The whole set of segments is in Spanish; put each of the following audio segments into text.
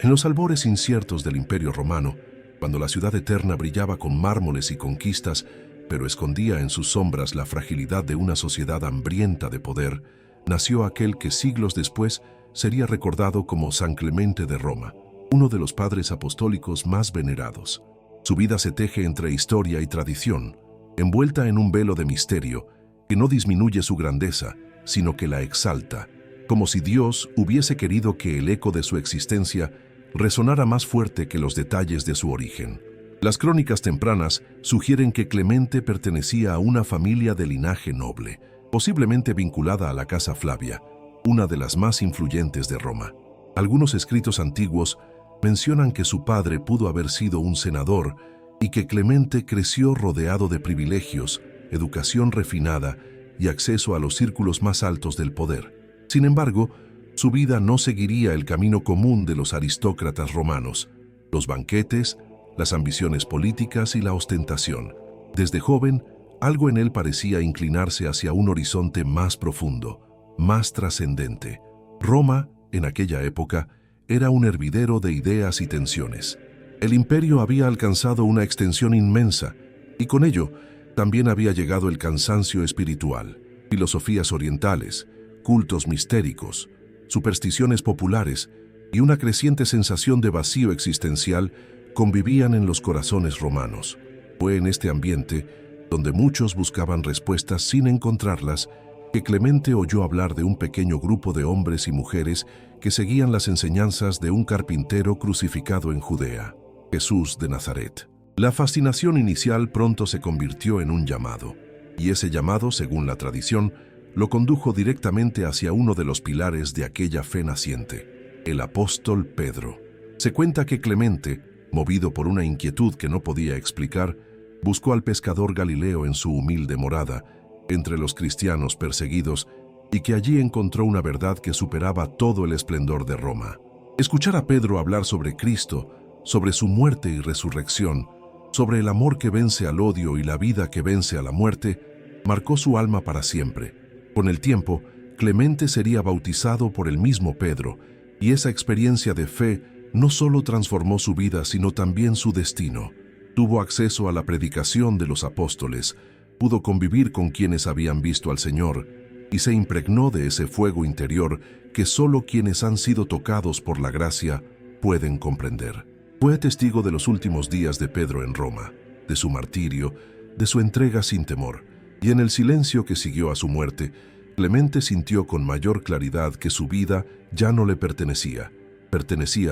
En los albores inciertos del Imperio Romano, cuando la ciudad eterna brillaba con mármoles y conquistas, pero escondía en sus sombras la fragilidad de una sociedad hambrienta de poder, nació aquel que siglos después sería recordado como San Clemente de Roma, uno de los padres apostólicos más venerados. Su vida se teje entre historia y tradición, envuelta en un velo de misterio que no disminuye su grandeza, sino que la exalta, como si Dios hubiese querido que el eco de su existencia resonara más fuerte que los detalles de su origen. Las crónicas tempranas sugieren que Clemente pertenecía a una familia de linaje noble, posiblemente vinculada a la Casa Flavia, una de las más influyentes de Roma. Algunos escritos antiguos mencionan que su padre pudo haber sido un senador y que Clemente creció rodeado de privilegios, educación refinada y acceso a los círculos más altos del poder. Sin embargo, su vida no seguiría el camino común de los aristócratas romanos, los banquetes, las ambiciones políticas y la ostentación. Desde joven, algo en él parecía inclinarse hacia un horizonte más profundo, más trascendente. Roma, en aquella época, era un hervidero de ideas y tensiones. El imperio había alcanzado una extensión inmensa, y con ello también había llegado el cansancio espiritual. Filosofías orientales, cultos mistéricos, supersticiones populares y una creciente sensación de vacío existencial convivían en los corazones romanos. Fue en este ambiente, donde muchos buscaban respuestas sin encontrarlas, que Clemente oyó hablar de un pequeño grupo de hombres y mujeres que seguían las enseñanzas de un carpintero crucificado en Judea, Jesús de Nazaret. La fascinación inicial pronto se convirtió en un llamado, y ese llamado, según la tradición, lo condujo directamente hacia uno de los pilares de aquella fe naciente, el apóstol Pedro. Se cuenta que Clemente, movido por una inquietud que no podía explicar, buscó al pescador Galileo en su humilde morada, entre los cristianos perseguidos, y que allí encontró una verdad que superaba todo el esplendor de Roma. Escuchar a Pedro hablar sobre Cristo, sobre su muerte y resurrección, sobre el amor que vence al odio y la vida que vence a la muerte, marcó su alma para siempre. Con el tiempo, Clemente sería bautizado por el mismo Pedro, y esa experiencia de fe no solo transformó su vida, sino también su destino. Tuvo acceso a la predicación de los apóstoles, pudo convivir con quienes habían visto al Señor, y se impregnó de ese fuego interior que solo quienes han sido tocados por la gracia pueden comprender. Fue testigo de los últimos días de Pedro en Roma, de su martirio, de su entrega sin temor, y en el silencio que siguió a su muerte, Clemente sintió con mayor claridad que su vida ya no le pertenecía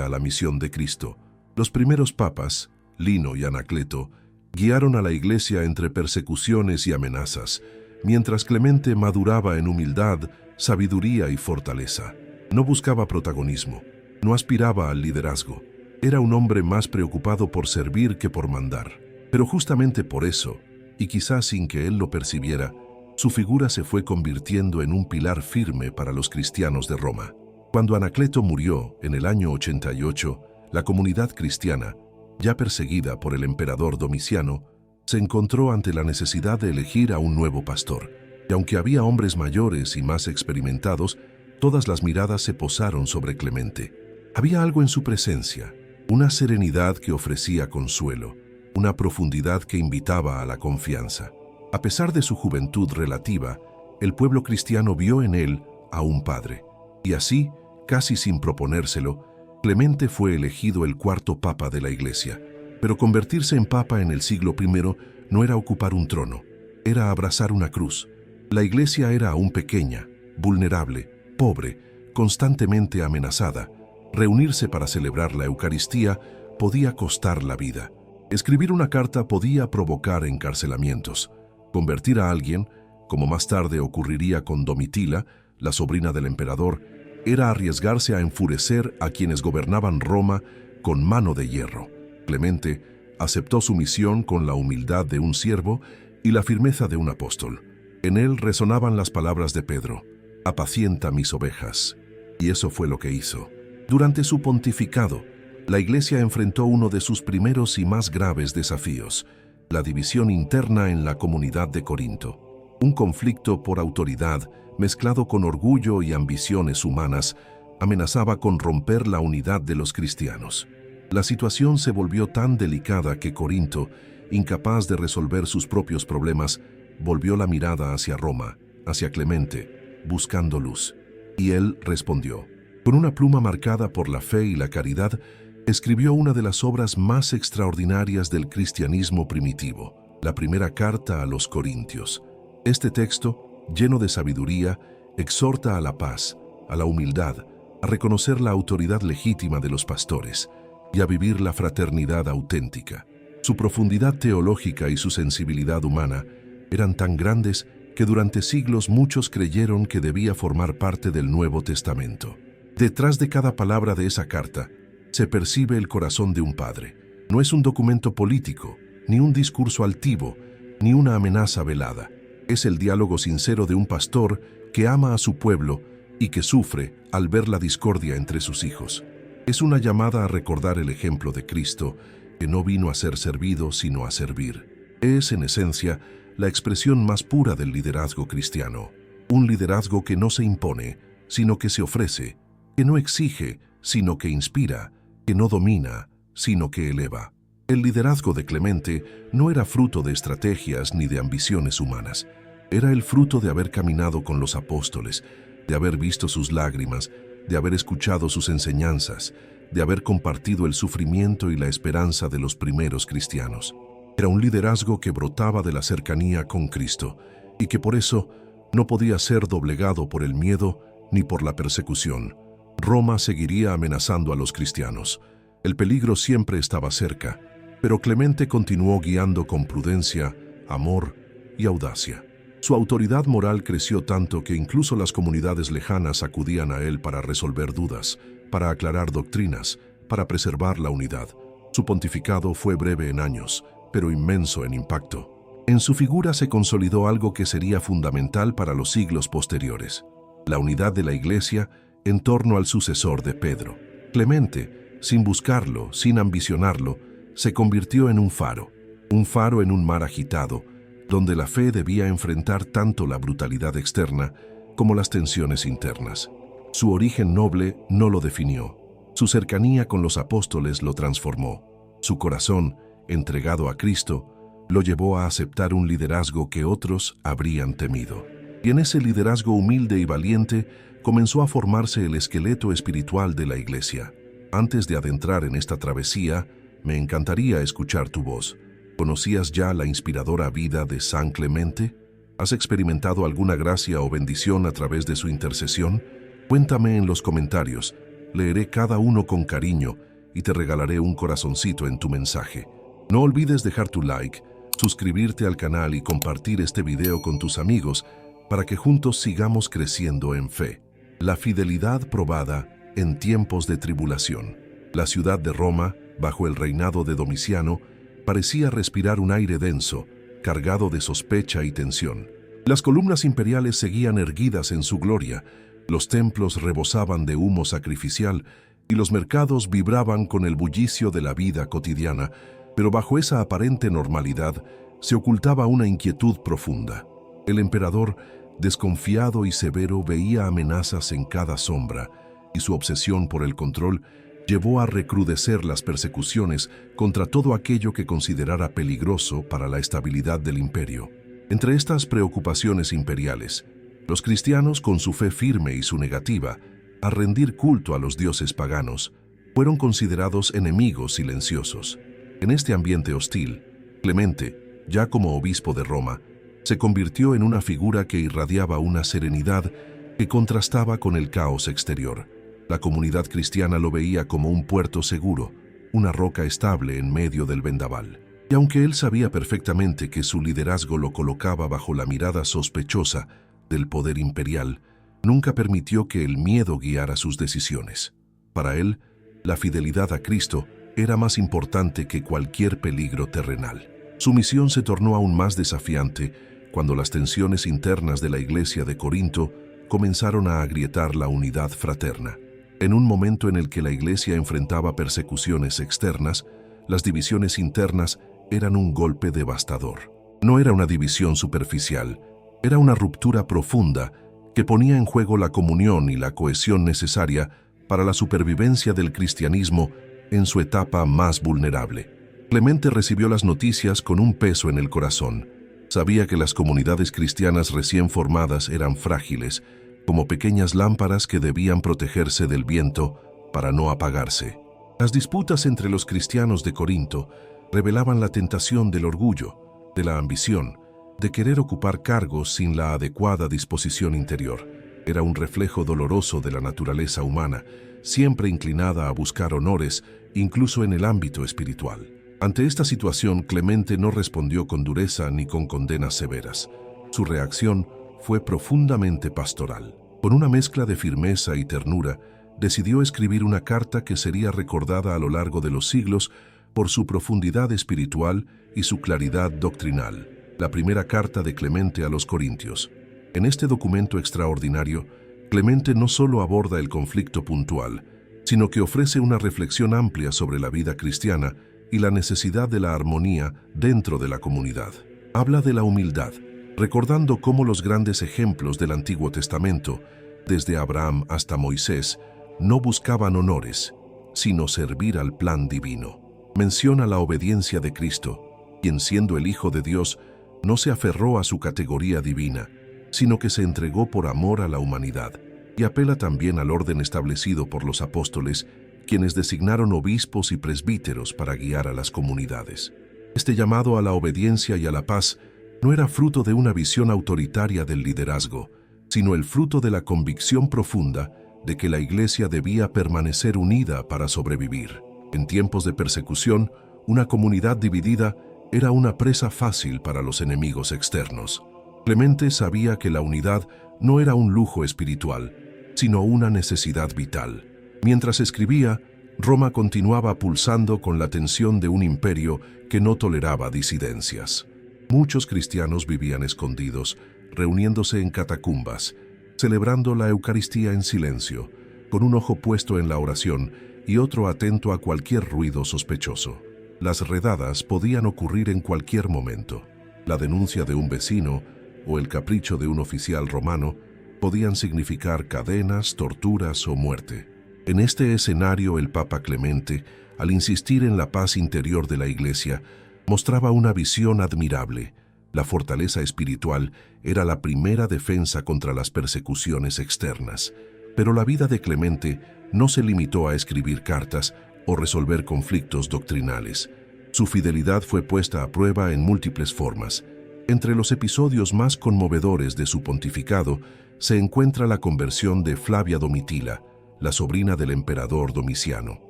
a la misión de Cristo. Los primeros papas, Lino y Anacleto, guiaron a la Iglesia entre persecuciones y amenazas, mientras Clemente maduraba en humildad, sabiduría y fortaleza. No buscaba protagonismo, no aspiraba al liderazgo. Era un hombre más preocupado por servir que por mandar. Pero justamente por eso, y quizás sin que él lo percibiera, su figura se fue convirtiendo en un pilar firme para los cristianos de Roma. Cuando Anacleto murió en el año 88, la comunidad cristiana, ya perseguida por el emperador Domiciano, se encontró ante la necesidad de elegir a un nuevo pastor. Y aunque había hombres mayores y más experimentados, todas las miradas se posaron sobre Clemente. Había algo en su presencia, una serenidad que ofrecía consuelo, una profundidad que invitaba a la confianza. A pesar de su juventud relativa, el pueblo cristiano vio en él a un padre. Y así, casi sin proponérselo, Clemente fue elegido el cuarto papa de la Iglesia. Pero convertirse en papa en el siglo I no era ocupar un trono, era abrazar una cruz. La Iglesia era aún pequeña, vulnerable, pobre, constantemente amenazada. Reunirse para celebrar la Eucaristía podía costar la vida. Escribir una carta podía provocar encarcelamientos. Convertir a alguien, como más tarde ocurriría con Domitila, la sobrina del emperador, era arriesgarse a enfurecer a quienes gobernaban Roma con mano de hierro. Clemente aceptó su misión con la humildad de un siervo y la firmeza de un apóstol. En él resonaban las palabras de Pedro: «Apacienta mis ovejas». Y eso fue lo que hizo. Durante su pontificado, la Iglesia enfrentó uno de sus primeros y más graves desafíos: la división interna en la comunidad de Corinto. Un conflicto por autoridad mezclado con orgullo y ambiciones humanas amenazaba con romper la unidad de los cristianos. La situación se volvió tan delicada que Corinto, incapaz de resolver sus propios problemas, volvió la mirada hacia Roma, hacia Clemente, buscando luz. Y él respondió. Con una pluma marcada por la fe y la caridad, escribió una de las obras más extraordinarias del cristianismo primitivo, la primera carta a los Corintios. Este texto, lleno de sabiduría, exhorta a la paz, a la humildad, a reconocer la autoridad legítima de los pastores y a vivir la fraternidad auténtica. Su profundidad teológica y su sensibilidad humana eran tan grandes que durante siglos muchos creyeron que debía formar parte del Nuevo Testamento. Detrás de cada palabra de esa carta se percibe el corazón de un padre. No es un documento político, ni un discurso altivo, ni una amenaza velada. Es el diálogo sincero de un pastor que ama a su pueblo y que sufre al ver la discordia entre sus hijos. Es una llamada a recordar el ejemplo de Cristo, que no vino a ser servido, sino a servir. Es, en esencia, la expresión más pura del liderazgo cristiano. Un liderazgo que no se impone, sino que se ofrece, que no exige, sino que inspira, que no domina, sino que eleva. El liderazgo de Clemente no era fruto de estrategias ni de ambiciones humanas. Era el fruto de haber caminado con los apóstoles, de haber visto sus lágrimas, de haber escuchado sus enseñanzas, de haber compartido el sufrimiento y la esperanza de los primeros cristianos. Era un liderazgo que brotaba de la cercanía con Cristo y que por eso no podía ser doblegado por el miedo ni por la persecución. Roma seguiría amenazando a los cristianos. El peligro siempre estaba cerca, pero Clemente continuó guiando con prudencia, amor y audacia. Su autoridad moral creció tanto que incluso las comunidades lejanas acudían a él para resolver dudas, para aclarar doctrinas, para preservar la unidad. Su pontificado fue breve en años, pero inmenso en impacto. En su figura se consolidó algo que sería fundamental para los siglos posteriores: la unidad de la Iglesia en torno al sucesor de Pedro. Clemente, sin buscarlo, sin ambicionarlo, se convirtió en un faro en un mar agitado, donde la fe debía enfrentar tanto la brutalidad externa como las tensiones internas. Su origen noble no lo definió. Su cercanía con los apóstoles lo transformó. Su corazón, entregado a Cristo, lo llevó a aceptar un liderazgo que otros habrían temido. Y en ese liderazgo humilde y valiente comenzó a formarse el esqueleto espiritual de la Iglesia. Antes de adentrar en esta travesía, me encantaría escuchar tu voz. ¿Conocías ya la inspiradora vida de San Clemente? ¿Has experimentado alguna gracia o bendición a través de su intercesión? Cuéntame en los comentarios. Leeré cada uno con cariño y te regalaré un corazoncito en tu mensaje. No olvides dejar tu like, suscribirte al canal y compartir este video con tus amigos para que juntos sigamos creciendo en fe. La fidelidad probada en tiempos de tribulación. La ciudad de Roma, bajo el reinado de Domiciano, parecía respirar un aire denso, cargado de sospecha y tensión. Las columnas imperiales seguían erguidas en su gloria, los templos rebosaban de humo sacrificial y los mercados vibraban con el bullicio de la vida cotidiana, pero bajo esa aparente normalidad se ocultaba una inquietud profunda. El emperador, desconfiado y severo, veía amenazas en cada sombra, y su obsesión por el control llevó a recrudecer las persecuciones contra todo aquello que considerara peligroso para la estabilidad del imperio. Entre estas preocupaciones imperiales, los cristianos, con su fe firme y su negativa a rendir culto a los dioses paganos, fueron considerados enemigos silenciosos. En este ambiente hostil, Clemente, ya como obispo de Roma, se convirtió en una figura que irradiaba una serenidad que contrastaba con el caos exterior. La comunidad cristiana lo veía como un puerto seguro, una roca estable en medio del vendaval. Y aunque él sabía perfectamente que su liderazgo lo colocaba bajo la mirada sospechosa del poder imperial, nunca permitió que el miedo guiara sus decisiones. Para él, la fidelidad a Cristo era más importante que cualquier peligro terrenal. Su misión se tornó aún más desafiante cuando las tensiones internas de la Iglesia de Corinto comenzaron a agrietar la unidad fraterna. En un momento en el que la Iglesia enfrentaba persecuciones externas, las divisiones internas eran un golpe devastador. No era una división superficial, era una ruptura profunda que ponía en juego la comunión y la cohesión necesaria para la supervivencia del cristianismo en su etapa más vulnerable. Clemente recibió las noticias con un peso en el corazón. Sabía que las comunidades cristianas recién formadas eran frágiles, como pequeñas lámparas que debían protegerse del viento para no apagarse. Las disputas entre los cristianos de Corinto revelaban la tentación del orgullo, de la ambición, de querer ocupar cargos sin la adecuada disposición interior. Era un reflejo doloroso de la naturaleza humana, siempre inclinada a buscar honores, incluso en el ámbito espiritual. Ante esta situación, Clemente no respondió con dureza ni con condenas severas. Su reacción fue profundamente pastoral. Con una mezcla de firmeza y ternura, decidió escribir una carta que sería recordada a lo largo de los siglos por su profundidad espiritual y su claridad doctrinal. La primera carta de Clemente a los Corintios. En este documento extraordinario, Clemente no solo aborda el conflicto puntual, sino que ofrece una reflexión amplia sobre la vida cristiana y la necesidad de la armonía dentro de la comunidad. Habla de la humildad, recordando cómo los grandes ejemplos del Antiguo Testamento, desde Abraham hasta Moisés, no buscaban honores, sino servir al plan divino. Menciona la obediencia de Cristo, quien siendo el Hijo de Dios, no se aferró a su categoría divina, sino que se entregó por amor a la humanidad, y apela también al orden establecido por los apóstoles, quienes designaron obispos y presbíteros para guiar a las comunidades. Este llamado a la obediencia y a la paz no era fruto de una visión autoritaria del liderazgo, sino el fruto de la convicción profunda de que la Iglesia debía permanecer unida para sobrevivir. En tiempos de persecución, una comunidad dividida era una presa fácil para los enemigos externos. Clemente sabía que la unidad no era un lujo espiritual, sino una necesidad vital. Mientras escribía, Roma continuaba pulsando con la tensión de un imperio que no toleraba disidencias. Muchos cristianos vivían escondidos, reuniéndose en catacumbas, celebrando la Eucaristía en silencio, con un ojo puesto en la oración y otro atento a cualquier ruido sospechoso. Las redadas podían ocurrir en cualquier momento. La denuncia de un vecino o el capricho de un oficial romano podían significar cadenas, torturas o muerte. En este escenario, el Papa Clemente, al insistir en la paz interior de la Iglesia, mostraba una visión admirable. La fortaleza espiritual era la primera defensa contra las persecuciones externas. Pero la vida de Clemente no se limitó a escribir cartas o resolver conflictos doctrinales. Su fidelidad fue puesta a prueba en múltiples formas. Entre los episodios más conmovedores de su pontificado se encuentra la conversión de Flavia Domitila, la sobrina del emperador Domiciano.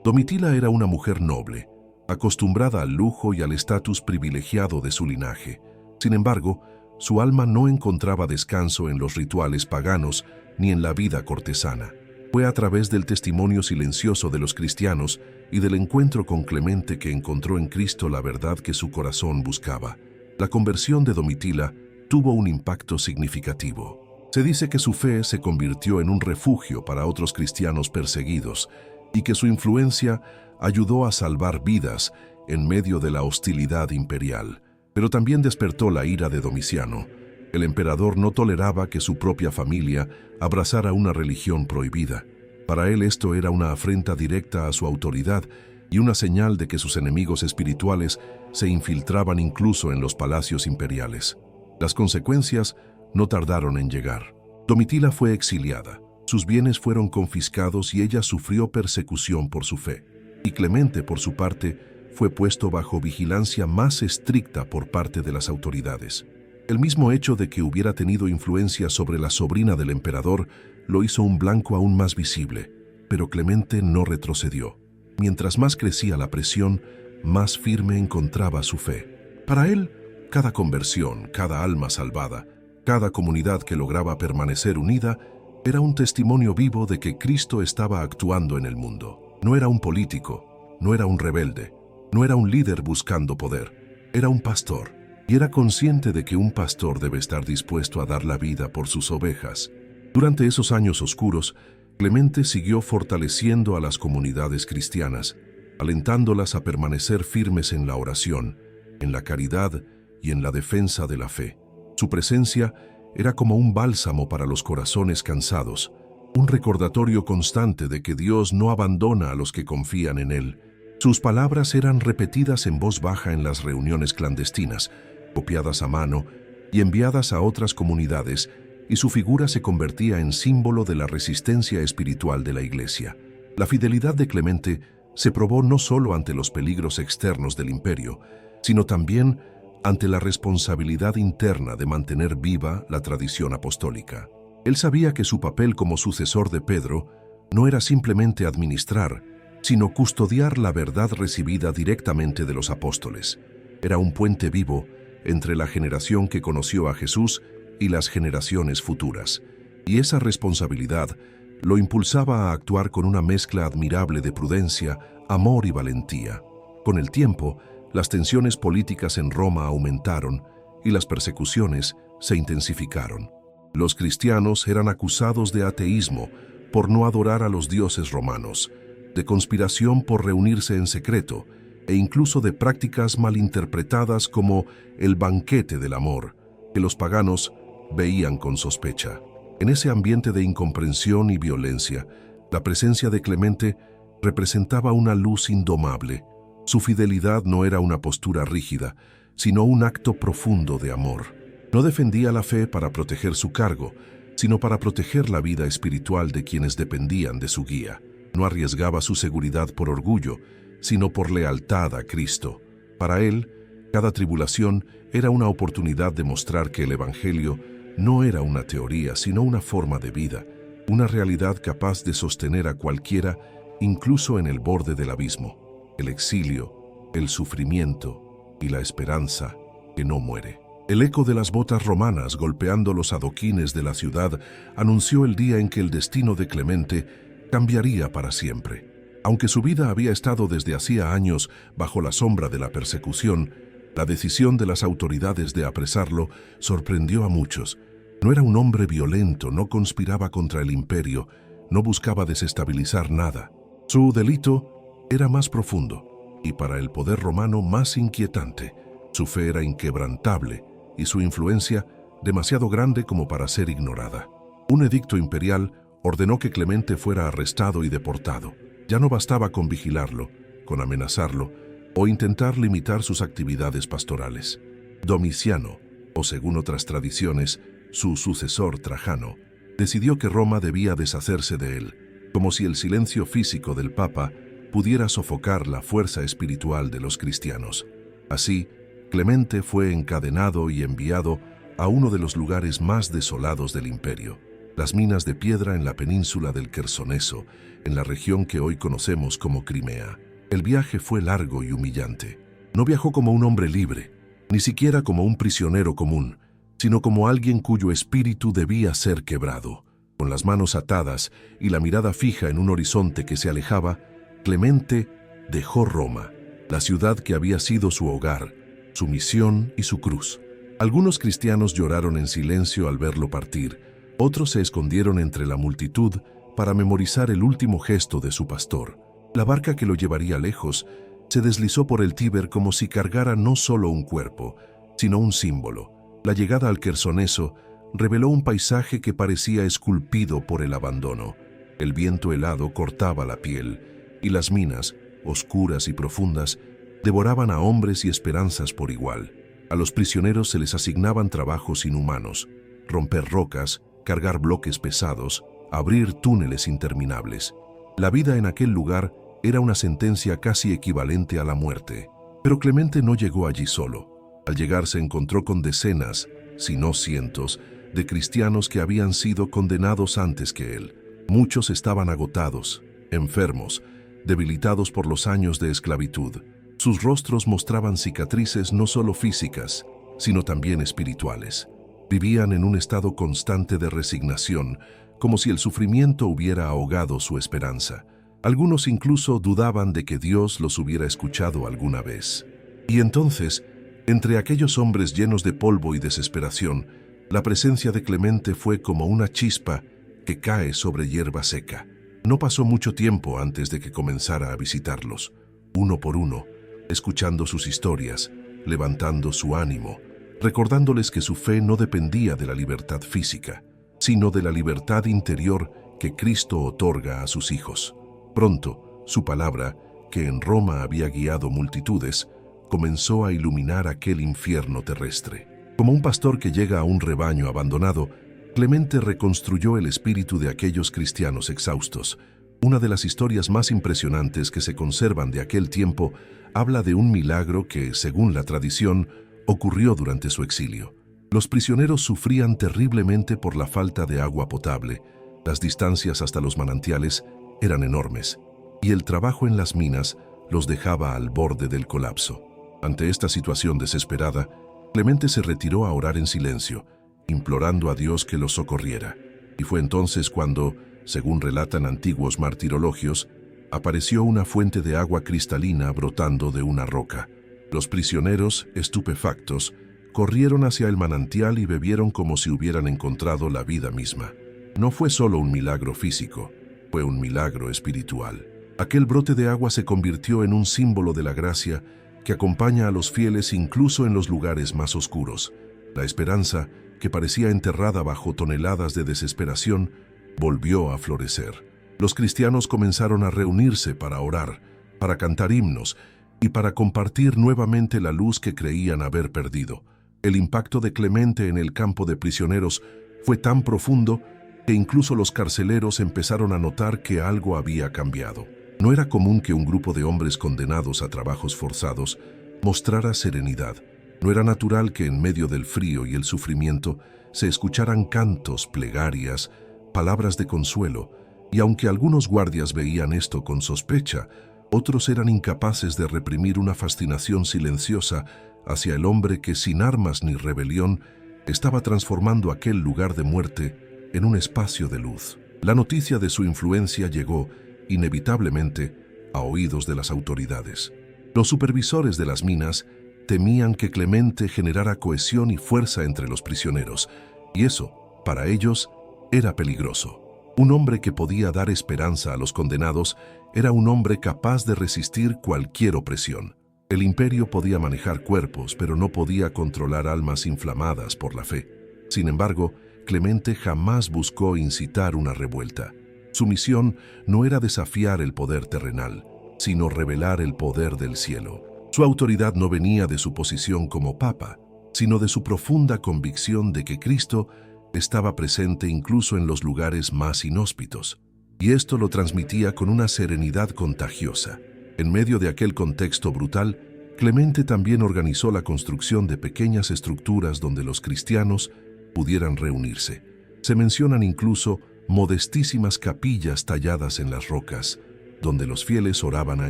Domitila era una mujer noble, acostumbrada al lujo y al estatus privilegiado de su linaje. Sin embargo, su alma no encontraba descanso en los rituales paganos ni en la vida cortesana. Fue a través del testimonio silencioso de los cristianos y del encuentro con Clemente que encontró en Cristo la verdad que su corazón buscaba. La conversión de Domitila tuvo un impacto significativo. Se dice que su fe se convirtió en un refugio para otros cristianos perseguidos y que su influencia ayudó a salvar vidas en medio de la hostilidad imperial. Pero también despertó la ira de Domiciano. El emperador no toleraba que su propia familia abrazara una religión prohibida. Para él esto era una afrenta directa a su autoridad y una señal de que sus enemigos espirituales se infiltraban incluso en los palacios imperiales. Las consecuencias no tardaron en llegar. Domitila fue exiliada, sus bienes fueron confiscados y ella sufrió persecución por su fe. Y Clemente, por su parte, fue puesto bajo vigilancia más estricta por parte de las autoridades. El mismo hecho de que hubiera tenido influencia sobre la sobrina del emperador lo hizo un blanco aún más visible, pero Clemente no retrocedió. Mientras más crecía la presión, más firme encontraba su fe. Para él, cada conversión, cada alma salvada, cada comunidad que lograba permanecer unida, era un testimonio vivo de que Cristo estaba actuando en el mundo. No era un político, no era un rebelde, no era un líder buscando poder, era un pastor. Y era consciente de que un pastor debe estar dispuesto a dar la vida por sus ovejas. Durante esos años oscuros, Clemente siguió fortaleciendo a las comunidades cristianas, alentándolas a permanecer firmes en la oración, en la caridad y en la defensa de la fe. Su presencia era como un bálsamo para los corazones cansados, un recordatorio constante de que Dios no abandona a los que confían en Él. Sus palabras eran repetidas en voz baja en las reuniones clandestinas, copiadas a mano y enviadas a otras comunidades, y su figura se convertía en símbolo de la resistencia espiritual de la Iglesia. La fidelidad de Clemente se probó no solo ante los peligros externos del imperio, sino también ante la responsabilidad interna de mantener viva la tradición apostólica. Él sabía que su papel como sucesor de Pedro no era simplemente administrar, sino custodiar la verdad recibida directamente de los apóstoles. Era un puente vivo entre la generación que conoció a Jesús y las generaciones futuras, y esa responsabilidad lo impulsaba a actuar con una mezcla admirable de prudencia, amor y valentía. Con el tiempo, las tensiones políticas en Roma aumentaron y las persecuciones se intensificaron. Los cristianos eran acusados de ateísmo por no adorar a los dioses romanos, de conspiración por reunirse en secreto e incluso de prácticas malinterpretadas como el banquete del amor, que los paganos veían con sospecha. En ese ambiente de incomprensión y violencia, la presencia de Clemente representaba una luz indomable. Su fidelidad no era una postura rígida, sino un acto profundo de amor. No defendía la fe para proteger su cargo, sino para proteger la vida espiritual de quienes dependían de su guía. No arriesgaba su seguridad por orgullo, sino por lealtad a Cristo. Para él, cada tribulación era una oportunidad de mostrar que el Evangelio no era una teoría, sino una forma de vida, una realidad capaz de sostener a cualquiera, incluso en el borde del abismo. El exilio, el sufrimiento y la esperanza que no muere. El eco de las botas romanas golpeando los adoquines de la ciudad anunció el día en que el destino de Clemente cambiaría para siempre. Aunque su vida había estado desde hacía años bajo la sombra de la persecución, la decisión de las autoridades de apresarlo sorprendió a muchos. No era un hombre violento, no conspiraba contra el imperio, no buscaba desestabilizar nada. Su delito era más profundo y para el poder romano más inquietante. Su fe era inquebrantable y su influencia demasiado grande como para ser ignorada. Un edicto imperial ordenó que Clemente fuera arrestado y deportado. Ya no bastaba con vigilarlo, con amenazarlo o intentar limitar sus actividades pastorales. Domiciano, o según otras tradiciones, su sucesor Trajano, decidió que Roma debía deshacerse de él, como si el silencio físico del Papa pudiera sofocar la fuerza espiritual de los cristianos. Así, Clemente fue encadenado y enviado a uno de los lugares más desolados del imperio, las minas de piedra en la península del Quersoneso, en la región que hoy conocemos como Crimea. El viaje fue largo y humillante. No viajó como un hombre libre, ni siquiera como un prisionero común, sino como alguien cuyo espíritu debía ser quebrado. Con las manos atadas y la mirada fija en un horizonte que se alejaba, Clemente dejó Roma, la ciudad que había sido su hogar, su misión y su cruz. Algunos cristianos lloraron en silencio al verlo partir, otros se escondieron entre la multitud para memorizar el último gesto de su pastor. La barca que lo llevaría lejos se deslizó por el Tíber como si cargara no solo un cuerpo, sino un símbolo. La llegada al Quersoneso reveló un paisaje que parecía esculpido por el abandono. El viento helado cortaba la piel, y las minas, oscuras y profundas, devoraban a hombres y esperanzas por igual. A los prisioneros se les asignaban trabajos inhumanos: romper rocas, cargar bloques pesados, abrir túneles interminables. La vida en aquel lugar era una sentencia casi equivalente a la muerte. Pero Clemente no llegó allí solo. Al llegar se encontró con decenas, si no cientos, de cristianos que habían sido condenados antes que él. Muchos estaban agotados, enfermos, debilitados por los años de esclavitud. Sus rostros mostraban cicatrices no solo físicas, sino también espirituales. Vivían en un estado constante de resignación, como si el sufrimiento hubiera ahogado su esperanza. Algunos incluso dudaban de que Dios los hubiera escuchado alguna vez. Y entonces, entre aquellos hombres llenos de polvo y desesperación, la presencia de Clemente fue como una chispa que cae sobre hierba seca. No pasó mucho tiempo antes de que comenzara a visitarlos, uno por uno, escuchando sus historias, levantando su ánimo, recordándoles que su fe no dependía de la libertad física, sino de la libertad interior que Cristo otorga a sus hijos. Pronto, su palabra, que en Roma había guiado multitudes, comenzó a iluminar aquel infierno terrestre. Como un pastor que llega a un rebaño abandonado, Clemente reconstruyó el espíritu de aquellos cristianos exhaustos. Una de las historias más impresionantes que se conservan de aquel tiempo habla de un milagro que, según la tradición, ocurrió durante su exilio. Los prisioneros sufrían terriblemente por la falta de agua potable. Las distancias hasta los manantiales eran enormes, y el trabajo en las minas los dejaba al borde del colapso. Ante esta situación desesperada, Clemente se retiró a orar en silencio, implorando a Dios que los socorriera. Y fue entonces cuando, según relatan antiguos martirologios, apareció una fuente de agua cristalina brotando de una roca. Los prisioneros, estupefactos, corrieron hacia el manantial y bebieron como si hubieran encontrado la vida misma. No fue solo un milagro físico, fue un milagro espiritual. Aquel brote de agua se convirtió en un símbolo de la gracia que acompaña a los fieles incluso en los lugares más oscuros. La esperanza, que parecía enterrada bajo toneladas de desesperación, volvió a florecer. Los cristianos comenzaron a reunirse para orar, para cantar himnos y para compartir nuevamente la luz que creían haber perdido. El impacto de Clemente en el campo de prisioneros fue tan profundo que incluso los carceleros empezaron a notar que algo había cambiado. No era común que un grupo de hombres condenados a trabajos forzados mostrara serenidad. No era natural que en medio del frío y el sufrimiento se escucharan cantos, plegarias, palabras de consuelo, y aunque algunos guardias veían esto con sospecha, otros eran incapaces de reprimir una fascinación silenciosa hacia el hombre que, sin armas ni rebelión, estaba transformando aquel lugar de muerte en un espacio de luz. La noticia de su influencia llegó, inevitablemente, a oídos de las autoridades. Los supervisores de las minas temían que Clemente generara cohesión y fuerza entre los prisioneros, y eso, para ellos, era peligroso. Un hombre que podía dar esperanza a los condenados era un hombre capaz de resistir cualquier opresión. El imperio podía manejar cuerpos, pero no podía controlar almas inflamadas por la fe. Sin embargo, Clemente jamás buscó incitar una revuelta. Su misión no era desafiar el poder terrenal, sino revelar el poder del cielo. Su autoridad no venía de su posición como papa, sino de su profunda convicción de que Cristo estaba presente incluso en los lugares más inhóspitos, y esto lo transmitía con una serenidad contagiosa. En medio de aquel contexto brutal, Clemente también organizó la construcción de pequeñas estructuras donde los cristianos pudieran reunirse. Se mencionan incluso modestísimas capillas talladas en las rocas, donde los fieles oraban a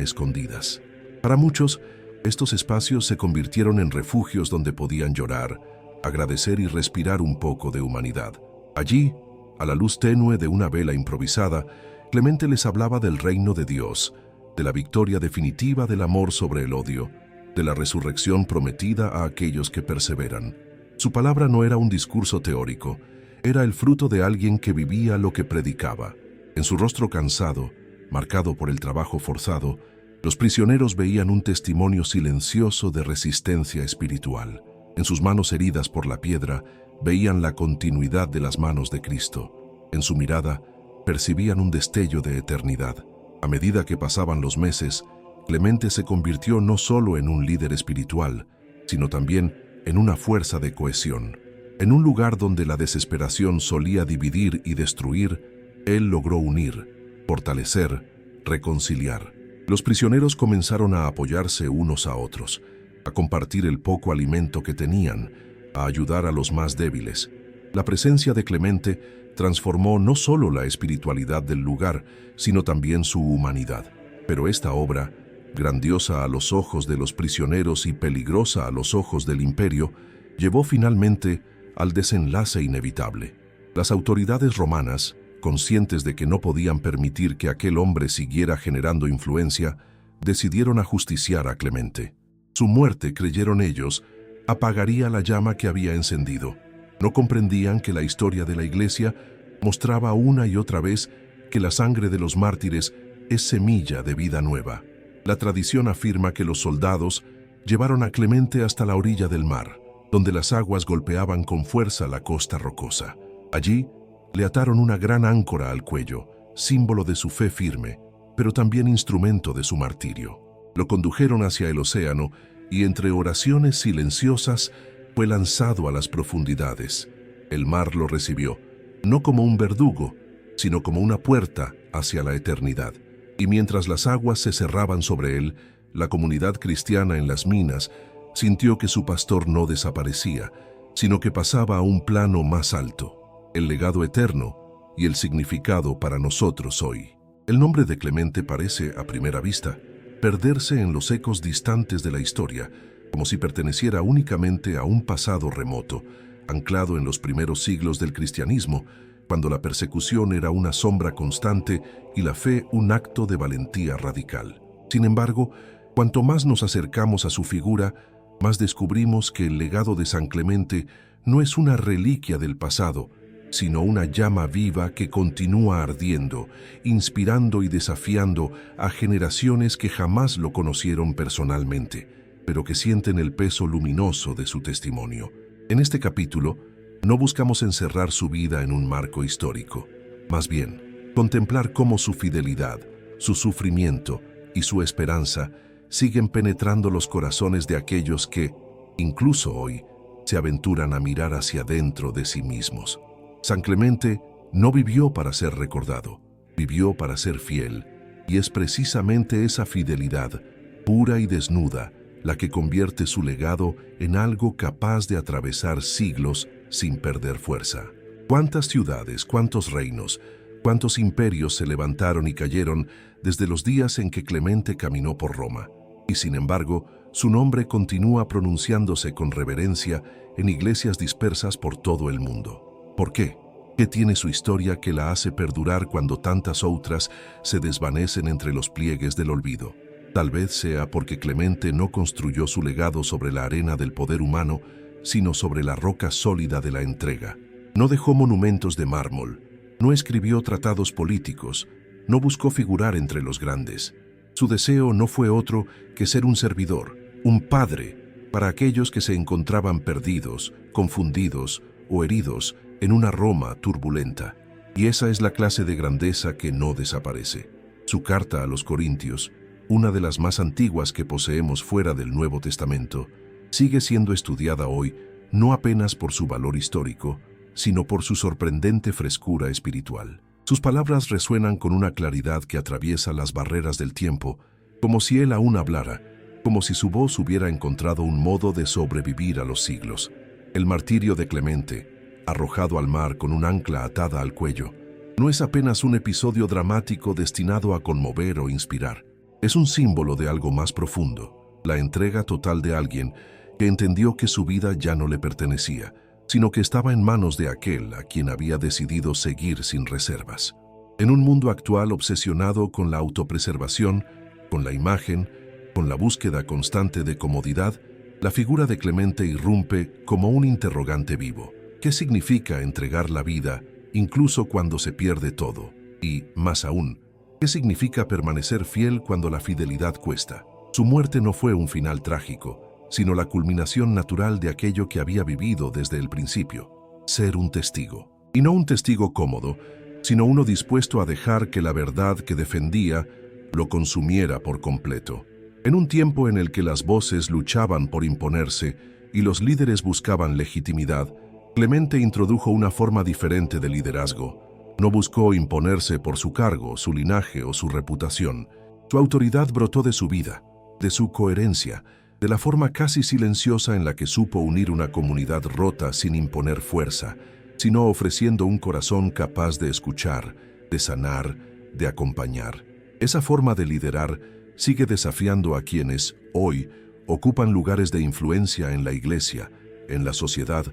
escondidas. Para muchos, estos espacios se convirtieron en refugios donde podían llorar, agradecer y respirar un poco de humanidad. Allí, a la luz tenue de una vela improvisada, Clemente les hablaba del reino de Dios, de la victoria definitiva del amor sobre el odio, de la resurrección prometida a aquellos que perseveran. Su palabra no era un discurso teórico, era el fruto de alguien que vivía lo que predicaba. En su rostro cansado, marcado por el trabajo forzado, los prisioneros veían un testimonio silencioso de resistencia espiritual. En sus manos heridas por la piedra, veían la continuidad de las manos de Cristo. En su mirada, percibían un destello de eternidad. A medida que pasaban los meses, Clemente se convirtió no solo en un líder espiritual, sino también en una fuerza de cohesión. En un lugar donde la desesperación solía dividir y destruir, él logró unir, fortalecer, reconciliar. Los prisioneros comenzaron a apoyarse unos a otros, a compartir el poco alimento que tenían, a ayudar a los más débiles. La presencia de Clemente transformó no solo la espiritualidad del lugar, sino también su humanidad. Pero esta obra, grandiosa a los ojos de los prisioneros y peligrosa a los ojos del imperio, llevó finalmente al desenlace inevitable. Las autoridades romanas, conscientes de que no podían permitir que aquel hombre siguiera generando influencia, decidieron ajusticiar a Clemente. Su muerte, creyeron ellos, apagaría la llama que había encendido. No comprendían que la historia de la Iglesia mostraba una y otra vez que la sangre de los mártires es semilla de vida nueva. La tradición afirma que los soldados llevaron a Clemente hasta la orilla del mar, donde las aguas golpeaban con fuerza la costa rocosa. Allí, Le ataron una gran áncora al cuello, símbolo de su fe firme, pero también instrumento de su martirio. Lo condujeron hacia el océano y entre oraciones silenciosas fue lanzado a las profundidades. El mar lo recibió, no como un verdugo, sino como una puerta hacia la eternidad. Y mientras las aguas se cerraban sobre él, la comunidad cristiana en las minas sintió que su pastor no desaparecía, sino que pasaba a un plano más alto, el legado eterno y el significado para nosotros hoy. El nombre de Clemente parece, a primera vista, perderse en los ecos distantes de la historia, como si perteneciera únicamente a un pasado remoto, anclado en los primeros siglos del cristianismo, cuando la persecución era una sombra constante y la fe un acto de valentía radical. Sin embargo, cuanto más nos acercamos a su figura, más descubrimos que el legado de San Clemente no es una reliquia del pasado, sino una llama viva que continúa ardiendo, inspirando y desafiando a generaciones que jamás lo conocieron personalmente, pero que sienten el peso luminoso de su testimonio. En este capítulo, no buscamos encerrar su vida en un marco histórico, más bien, contemplar cómo su fidelidad, su sufrimiento y su esperanza siguen penetrando los corazones de aquellos que, incluso hoy, se aventuran a mirar hacia dentro de sí mismos. San Clemente no vivió para ser recordado, vivió para ser fiel, y es precisamente esa fidelidad, pura y desnuda, la que convierte su legado en algo capaz de atravesar siglos sin perder fuerza. ¿Cuántas ciudades, cuántos reinos, cuántos imperios se levantaron y cayeron desde los días en que Clemente caminó por Roma? Y sin embargo, su nombre continúa pronunciándose con reverencia en iglesias dispersas por todo el mundo. ¿Por qué? ¿Qué tiene su historia que la hace perdurar cuando tantas otras se desvanecen entre los pliegues del olvido? Tal vez sea porque Clemente no construyó su legado sobre la arena del poder humano, sino sobre la roca sólida de la entrega. No dejó monumentos de mármol, no escribió tratados políticos, no buscó figurar entre los grandes. Su deseo no fue otro que ser un servidor, un padre, para aquellos que se encontraban perdidos, confundidos o heridos en una Roma turbulenta. Y esa es la clase de grandeza que no desaparece. Su carta a los Corintios, una de las más antiguas que poseemos fuera del Nuevo Testamento, sigue siendo estudiada hoy no apenas por su valor histórico, sino por su sorprendente frescura espiritual. Sus palabras resuenan con una claridad que atraviesa las barreras del tiempo, como si él aún hablara, como si su voz hubiera encontrado un modo de sobrevivir a los siglos. El martirio de Clemente, arrojado al mar con un ancla atada al cuello, no es apenas un episodio dramático destinado a conmover o inspirar. Es un símbolo de algo más profundo, la entrega total de alguien que entendió que su vida ya no le pertenecía, sino que estaba en manos de aquel a quien había decidido seguir sin reservas. En un mundo actual obsesionado con la autopreservación, con la imagen, con la búsqueda constante de comodidad, la figura de Clemente irrumpe como un interrogante vivo. ¿Qué significa entregar la vida, incluso cuando se pierde todo? Y, más aún, ¿qué significa permanecer fiel cuando la fidelidad cuesta? Su muerte no fue un final trágico, sino la culminación natural de aquello que había vivido desde el principio, ser un testigo. Y no un testigo cómodo, sino uno dispuesto a dejar que la verdad que defendía lo consumiera por completo. En un tiempo en el que las voces luchaban por imponerse y los líderes buscaban legitimidad, Clemente introdujo una forma diferente de liderazgo. No buscó imponerse por su cargo, su linaje o su reputación. Su autoridad brotó de su vida, de su coherencia, de la forma casi silenciosa en la que supo unir una comunidad rota sin imponer fuerza, sino ofreciendo un corazón capaz de escuchar, de sanar, de acompañar. Esa forma de liderar sigue desafiando a quienes, hoy, ocupan lugares de influencia en la iglesia, en la sociedad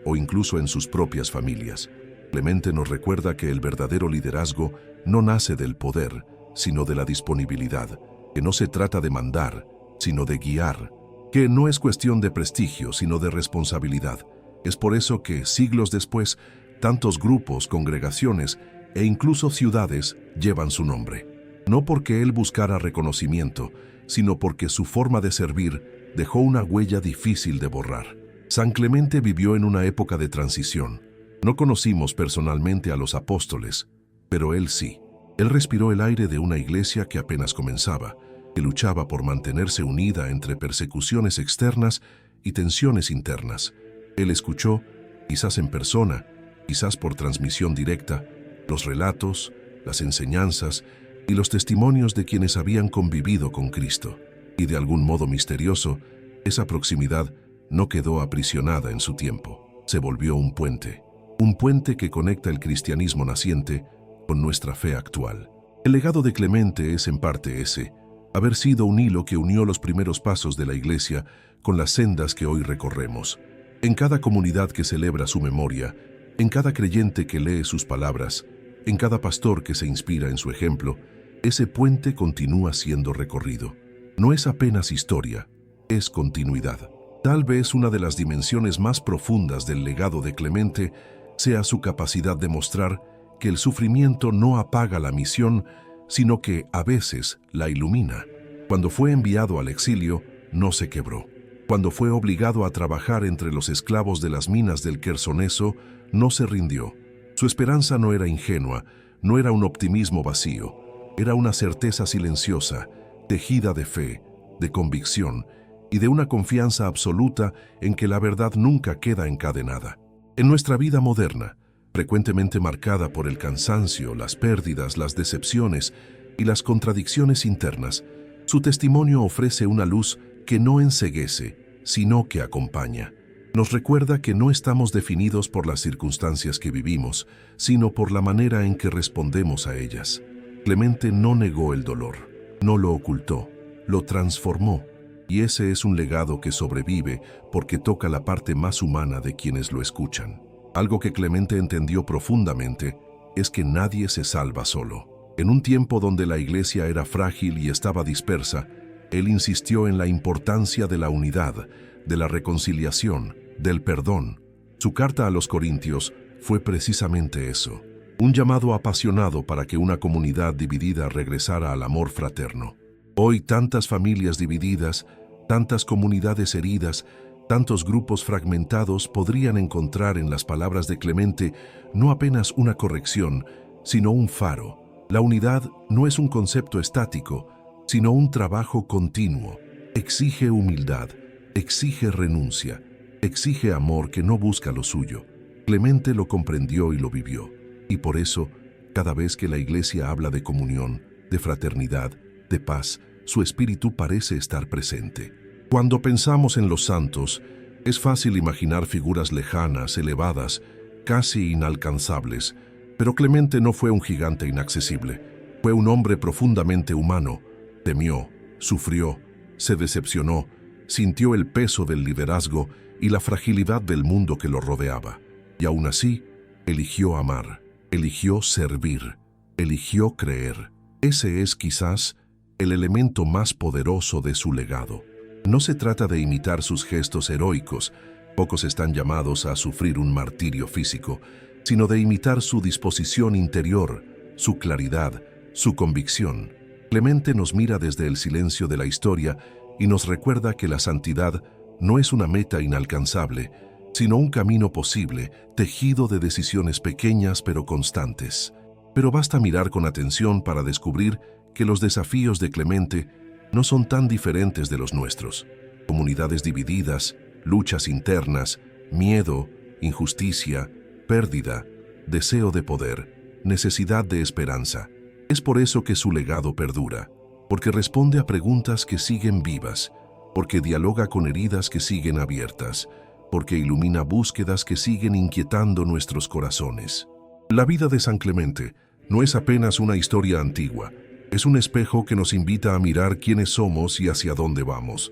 o incluso en sus propias familias. Clemente nos recuerda que el verdadero liderazgo no nace del poder, sino de la disponibilidad, que no se trata de mandar, sino de guiar, que no es cuestión de prestigio, sino de responsabilidad. Es por eso que, siglos después, tantos grupos, congregaciones e incluso ciudades llevan su nombre. No porque él buscara reconocimiento, sino porque su forma de servir dejó una huella difícil de borrar. San Clemente vivió en una época de transición, No conocimos personalmente a los apóstoles, pero él sí. Él respiró el aire de una iglesia que apenas comenzaba, que luchaba por mantenerse unida entre persecuciones externas y tensiones internas. Él escuchó, quizás en persona, quizás por transmisión directa, los relatos, las enseñanzas y los testimonios de quienes habían convivido con Cristo. Y de algún modo misterioso, esa proximidad no quedó aprisionada en su tiempo. Se volvió un puente que conecta el cristianismo naciente con nuestra fe actual. El legado de Clemente es en parte ese, haber sido un hilo que unió los primeros pasos de la Iglesia con las sendas que hoy recorremos. En cada comunidad que celebra su memoria, en cada creyente que lee sus palabras, en cada pastor que se inspira en su ejemplo, ese puente continúa siendo recorrido. No es apenas historia, es continuidad. Tal vez una de las dimensiones más profundas del legado de Clemente sea su capacidad de mostrar que el sufrimiento no apaga la misión, sino que a veces la ilumina. Cuando fue enviado al exilio, no se quebró. Cuando fue obligado a trabajar entre los esclavos de las minas del Quersoneso, no se rindió. Su esperanza no era ingenua, no era un optimismo vacío, era una certeza silenciosa, tejida de fe, de convicción y de una confianza absoluta en que la verdad nunca queda encadenada. En nuestra vida moderna, frecuentemente marcada por el cansancio, las pérdidas, las decepciones y las contradicciones internas, su testimonio ofrece una luz que no enceguece, sino que acompaña. Nos recuerda que no estamos definidos por las circunstancias que vivimos, sino por la manera en que respondemos a ellas. Clemente no negó el dolor, no lo ocultó, lo transformó, y ese es un legado que sobrevive porque toca la parte más humana de quienes lo escuchan. Algo que Clemente entendió profundamente es que nadie se salva solo. En un tiempo donde la iglesia era frágil y estaba dispersa, él insistió en la importancia de la unidad, de la reconciliación, del perdón. Su carta a los Corintios fue precisamente eso, un llamado apasionado para que una comunidad dividida regresara al amor fraterno. Hoy tantas familias divididas, tantas comunidades heridas, tantos grupos fragmentados podrían encontrar en las palabras de Clemente no apenas una corrección, sino un faro. La unidad no es un concepto estático, sino un trabajo continuo. Exige humildad, exige renuncia, exige amor que no busca lo suyo. Clemente lo comprendió y lo vivió, y por eso, cada vez que la Iglesia habla de comunión, de fraternidad, de paz, su espíritu parece estar presente. Cuando pensamos en los santos, es fácil imaginar figuras lejanas, elevadas, casi inalcanzables, pero Clemente no fue un gigante inaccesible. Fue un hombre profundamente humano. Temió, sufrió, se decepcionó, sintió el peso del liderazgo y la fragilidad del mundo que lo rodeaba. Y aún así, eligió amar, eligió servir, eligió creer. Ese es quizás el elemento más poderoso de su legado. No se trata de imitar sus gestos heroicos, pocos están llamados a sufrir un martirio físico, sino de imitar su disposición interior, su claridad, su convicción. Clemente nos mira desde el silencio de la historia y nos recuerda que la santidad no es una meta inalcanzable, sino un camino posible, tejido de decisiones pequeñas pero constantes. Pero basta mirar con atención para descubrir que los desafíos de Clemente no son tan diferentes de los nuestros. Comunidades divididas, luchas internas, miedo, injusticia, pérdida, deseo de poder, necesidad de esperanza. Es por eso que su legado perdura, porque responde a preguntas que siguen vivas, porque dialoga con heridas que siguen abiertas, porque ilumina búsquedas que siguen inquietando nuestros corazones. La vida de San Clemente no es apenas una historia antigua, es un espejo que nos invita a mirar quiénes somos y hacia dónde vamos.